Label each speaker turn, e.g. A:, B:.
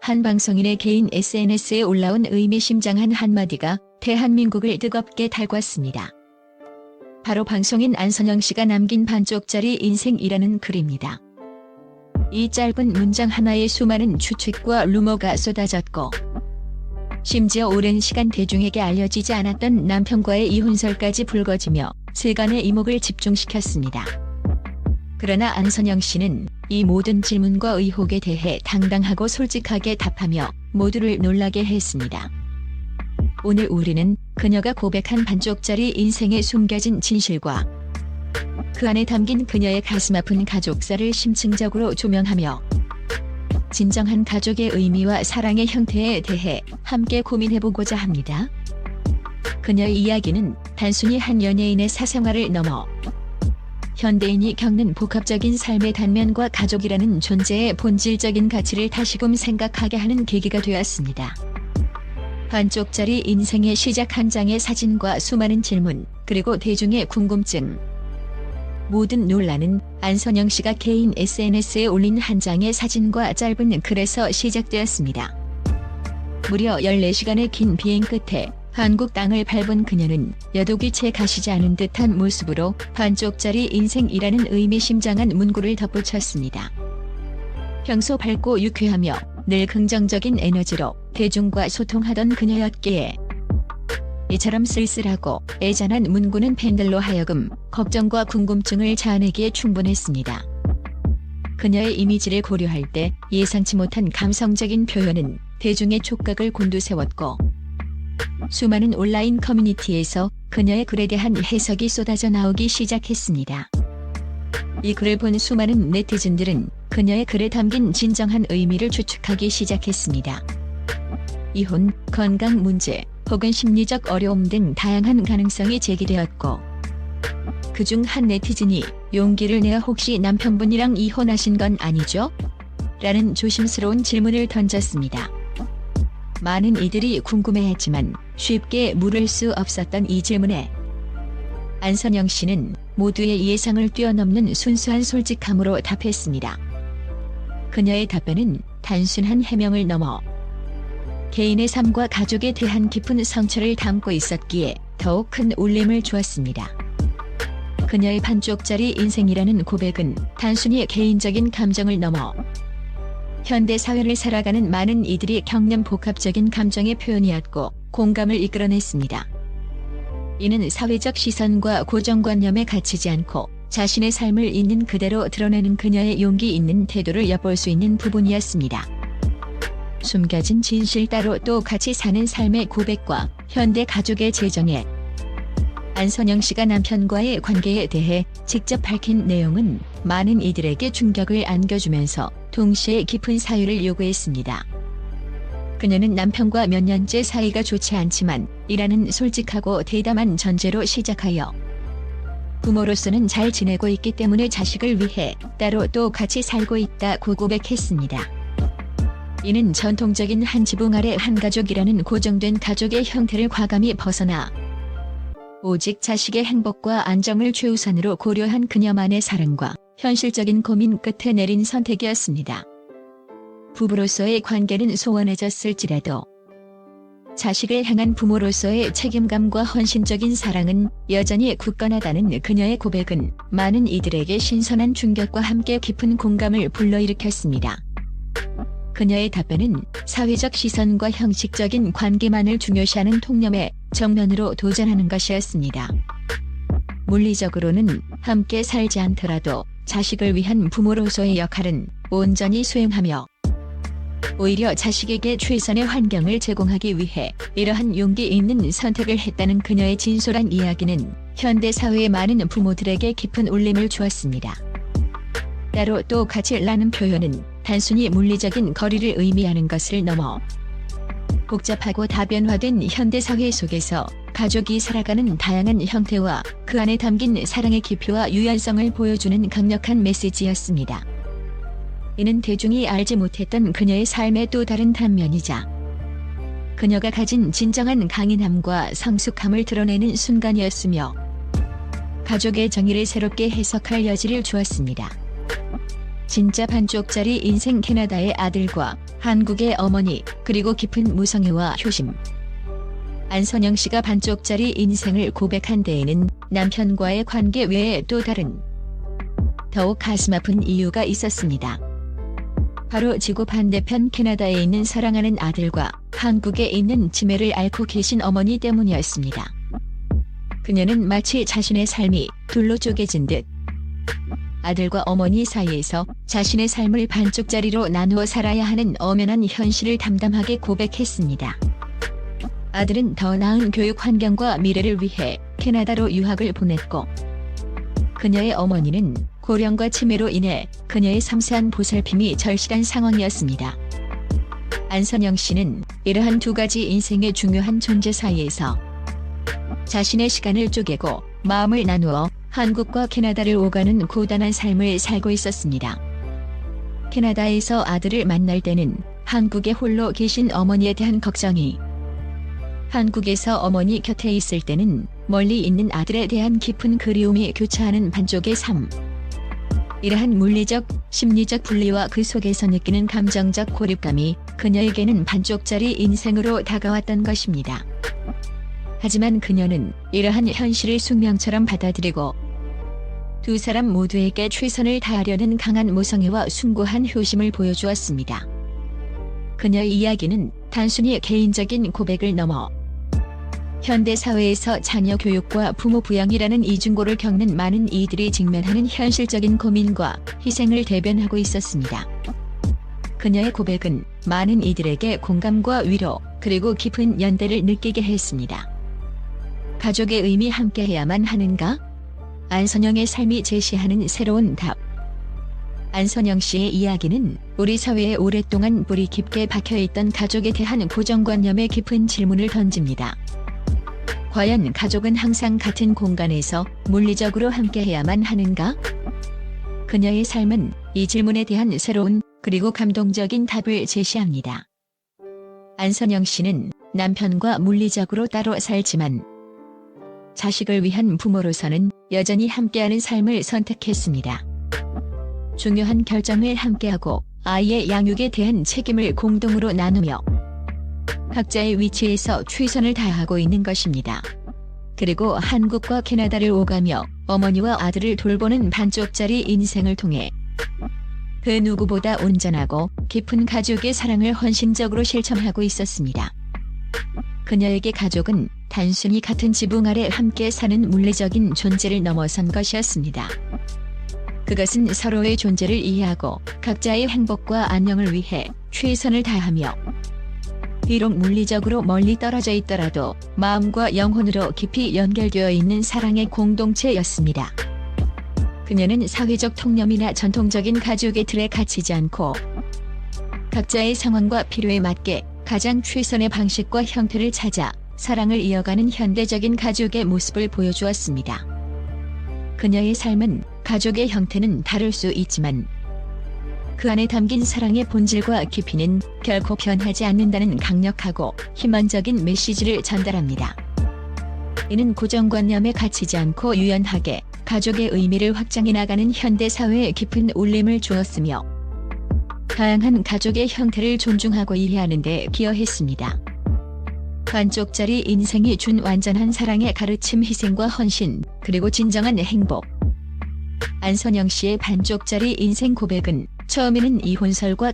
A: 한 방송인의 개인 SNS에 올라온 의미심장한 한마디가 대한민국을 뜨겁게 달궜습니다. 바로 방송인 안선영 씨가 남긴 반쪽짜리 인생이라는 글입니다. 이 짧은 문장 하나에 수많은 추측과 루머가 쏟아졌고, 심지어 오랜 시간 대중에게 알려지지 않았던 남편과의 이혼설까지 불거지며 세간의 이목을 집중시켰습니다. 그러나 안선영 씨는 이 모든 질문과 의혹에 대해 당당하고 솔직하게 답하며 모두를 놀라게 했습니다. 오늘 우리는 그녀가 고백한 반쪽짜리 인생에 숨겨진 진실과 그 안에 담긴 그녀의 가슴 아픈 가족사를 심층적으로 조명하며 진정한 가족의 의미와 사랑의 형태에 대해 함께 고민해보고자 합니다. 그녀의 이야기는 단순히 한 연예인의 사생활을 넘어 현대인이 겪는 복합적인 삶의 단면과 가족이라는 존재의 본질적인 가치를 다시금 생각하게 하는 계기가 되었습니다. 반쪽짜리 인생의 시작 한 장의 사진과 수많은 질문, 그리고 대중의 궁금증. 모든 논란은 안선영 씨가 개인 SNS에 올린 한 장의 사진과 짧은 글에서 시작되었습니다. 무려 14시간의 긴 비행 끝에 한국 땅을 밟은 그녀는 여독이 채 가시지 않은 듯한 모습으로 반쪽짜리 인생이라는 의미심장한 문구를 덧붙였습니다. 평소 밝고 유쾌하며 늘 긍정적인 에너지로 대중과 소통하던 그녀였기에 이처럼 쓸쓸하고 애잔한 문구는 팬들로 하여금 걱정과 궁금증을 자아내기에 충분했습니다. 그녀의 이미지를 고려할 때 예상치 못한 감성적인 표현은 대중의 촉각을 곤두세웠고, 수많은 온라인 커뮤니티에서 그녀의 글에 대한 해석이 쏟아져 나오기 시작했습니다. 이 글을 본 수많은 네티즌들은 그녀의 글에 담긴 진정한 의미를 추측하기 시작했습니다. 이혼, 건강 문제, 혹은 심리적 어려움 등 다양한 가능성이 제기되었고, 그중 한 네티즌이 용기를 내어 혹시 남편분이랑 이혼하신 건 아니죠? 라는 조심스러운 질문을 던졌습니다. 많은 이들이 궁금해했지만 쉽게 물을 수 없었던 이 질문에 안선영 씨는 모두의 예상을 뛰어넘는 순수한 솔직함으로 답했습니다. 그녀의 답변은 단순한 해명을 넘어 개인의 삶과 가족에 대한 깊은 상처를 담고 있었기에 더욱 큰 울림을 주었습니다. 그녀의 반쪽짜리 인생이라는 고백은 단순히 개인적인 감정을 넘어 현대 사회를 살아가는 많은 이들이 겪는 복합적인 감정의 표현이었고 공감을 이끌어냈습니다. 이는 사회적 시선과 고정관념에 갇히지 않고 자신의 삶을 있는 그대로 드러내는 그녀의 용기 있는 태도를 엿볼 수 있는 부분이었습니다. 숨겨진 진실, 따로 또 같이 사는 삶의 고백과 현대 가족의 재정에 안선영 씨가 남편과의 관계에 대해 직접 밝힌 내용은 많은 이들에게 충격을 안겨주면서 동시에 깊은 사유를 요구했습니다. 그녀는 남편과 몇 년째 사이가 좋지 않지만 이라는 솔직하고 대담한 전제로 시작하여 부모로서는 잘 지내고 있기 때문에 자식을 위해 따로 또 같이 살고 있다고 고백했습니다. 이는 전통적인 한 지붕 아래 한 가족이라는 고정된 가족의 형태를 과감히 벗어나 오직 자식의 행복과 안정을 최우선으로 고려한 그녀만의 사랑과 현실적인 고민 끝에 내린 선택이었습니다. 부부로서의 관계는 소원해졌을지라도 자식을 향한 부모로서의 책임감과 헌신적인 사랑은 여전히 굳건하다는 그녀의 고백은 많은 이들에게 신선한 충격과 함께 깊은 공감을 불러일으켰습니다. 그녀의 답변은 사회적 시선과 형식적인 관계만을 중요시하는 통념에 정면으로 도전하는 것이었습니다. 물리적으로는 함께 살지 않더라도 자식을 위한 부모로서의 역할은 온전히 수행하며 오히려 자식에게 최선의 환경을 제공하기 위해 이러한 용기 있는 선택을 했다는 그녀의 진솔한 이야기는 현대 사회의 많은 부모들에게 깊은 울림을 주었습니다. 따로 또 같이라는 표현은 단순히 물리적인 거리를 의미하는 것을 넘어 복잡하고 다변화된 현대사회 속에서 가족이 살아가는 다양한 형태와 그 안에 담긴 사랑의 깊이와 유연성을 보여주는 강력한 메시지였습니다. 이는 대중이 알지 못했던 그녀의 삶의 또 다른 단면이자 그녀가 가진 진정한 강인함과 성숙함을 드러내는 순간이었으며 가족의 정의를 새롭게 해석할 여지를 주었습니다. 진짜 반쪽짜리 인생 캐나다의 아들과 한국의 어머니, 그리고 깊은 무성애와 효심. 안선영 씨가 반쪽짜리 인생을 고백한 데에는 남편과의 관계 외에 또 다른 더욱 가슴 아픈 이유가 있었습니다. 바로 지구 반대편 캐나다에 있는 사랑하는 아들과 한국에 있는 치매를 앓고 계신 어머니 때문이었습니다. 그녀는 마치 자신의 삶이 둘로 쪼개진 듯 아들과 어머니 사이에서 자신의 삶을 반쪽짜리로 나누어 살아야 하는 엄연한 현실을 담담하게 고백했습니다. 아들은 더 나은 교육 환경과 미래를 위해 캐나다로 유학을 보냈고, 그녀의 어머니는 고령과 치매로 인해 그녀의 섬세한 보살핌이 절실한 상황이었습니다. 안선영 씨는 이러한 두 가지 인생의 중요한 존재 사이에서 자신의 시간을 쪼개고 마음을 나누어 한국과 캐나다를 오가는 고단한 삶을 살고 있었습니다. 캐나다에서 아들을 만날 때는 한국에 홀로 계신 어머니에 대한 걱정이, 한국에서 어머니 곁에 있을 때는 멀리 있는 아들에 대한 깊은 그리움이 교차하는 반쪽의 삶. 이러한 물리적, 심리적 분리와 그 속에서 느끼는 감정적 고립감이 그녀에게는 반쪽짜리 인생으로 다가왔던 것입니다. 하지만 그녀는 이러한 현실을 숙명처럼 받아들이고 두 사람 모두에게 최선을 다하려는 강한 모성애와 숭고한 효심을 보여주었습니다. 그녀의 이야기는 단순히 개인적인 고백을 넘어 현대 사회에서 자녀 교육과 부모 부양이라는 이중고를 겪는 많은 이들이 직면하는 현실적인 고민과 희생을 대변하고 있었습니다. 그녀의 고백은 많은 이들에게 공감과 위로, 그리고 깊은 연대를 느끼게 했습니다. 가족의 의미 함께해야만 하는가? 안선영의 삶이 제시하는 새로운 답. 안선영 씨의 이야기는 우리 사회에 오랫동안 뿌리 깊게 박혀있던 가족에 대한 고정관념에 깊은 질문을 던집니다. 과연 가족은 항상 같은 공간에서 물리적으로 함께해야만 하는가? 그녀의 삶은 이 질문에 대한 새로운 그리고 감동적인 답을 제시합니다. 안선영 씨는 남편과 물리적으로 따로 살지만 자식을 위한 부모로서는 여전히 함께하는 삶을 선택했습니다. 중요한 결정을 함께하고 아이의 양육에 대한 책임을 공동으로 나누며 각자의 위치에서 최선을 다하고 있는 것입니다. 그리고 한국과 캐나다를 오가며 어머니와 아들을 돌보는 반쪽짜리 인생을 통해 그 누구보다 온전하고 깊은 가족의 사랑을 헌신적으로 실천하고 있었습니다. 그녀에게 가족은 단순히 같은 지붕 아래 함께 사는 물리적인 존재를 넘어선 것이었습니다. 그것은 서로의 존재를 이해하고 각자의 행복과 안녕을 위해 최선을 다하며 비록 물리적으로 멀리 떨어져 있더라도 마음과 영혼으로 깊이 연결되어 있는 사랑의 공동체였습니다. 그녀는 사회적 통념이나 전통적인 가족의 틀에 갇히지 않고 각자의 상황과 필요에 맞게 가장 최선의 방식과 형태를 찾아 사랑을 이어가는 현대적인 가족의 모습을 보여주었습니다. 그녀의 삶은 가족의 형태는 다를 수 있지만 그 안에 담긴 사랑의 본질과 깊이는 결코 변하지 않는다는 강력하고 희망적인 메시지를 전달합니다. 이는 고정관념에 갇히지 않고 유연하게 가족의 의미를 확장해 나가는 현대사회에 깊은 울림을 주었으며 다양한 가족의 형태를 존중하고 이해하는 데 기여했습니다. 반쪽짜리 인생이 준 완전한 사랑의 가르침, 희생과 헌신, 그리고 진정한 행복. 안선영 씨의 반쪽짜리 인생 고백은 처음에는 이혼설과